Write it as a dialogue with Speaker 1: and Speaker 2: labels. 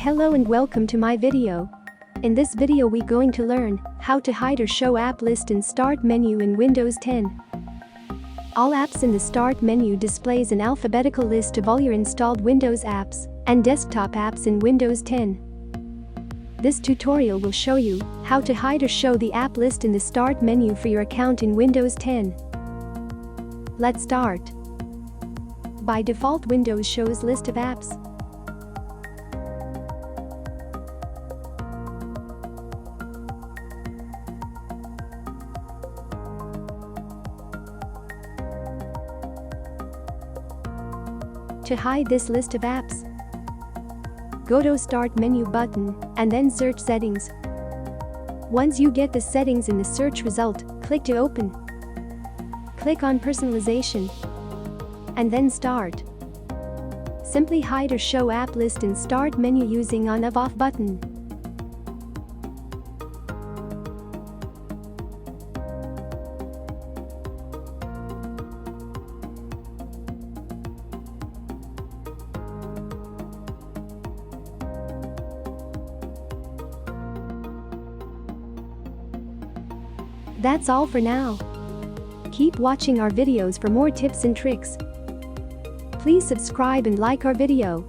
Speaker 1: Hello and welcome to my video. In this video we going to learn how to hide or show app list in Start menu in Windows 10. All apps in the Start menu displays an alphabetical list of all your installed Windows apps and desktop apps in Windows 10. This tutorial will show you how to hide or show the app list in the Start menu for your account in Windows 10. Let's start. By default, Windows shows list of apps. To hide this list of apps, go to Start menu button and then search settings. Once you get the settings in the search result, click to open. Click on personalization and then start. Simply hide or show app list in Start menu using on or off button. That's all for now. Keep watching our videos for more tips and tricks. Please subscribe and like our video.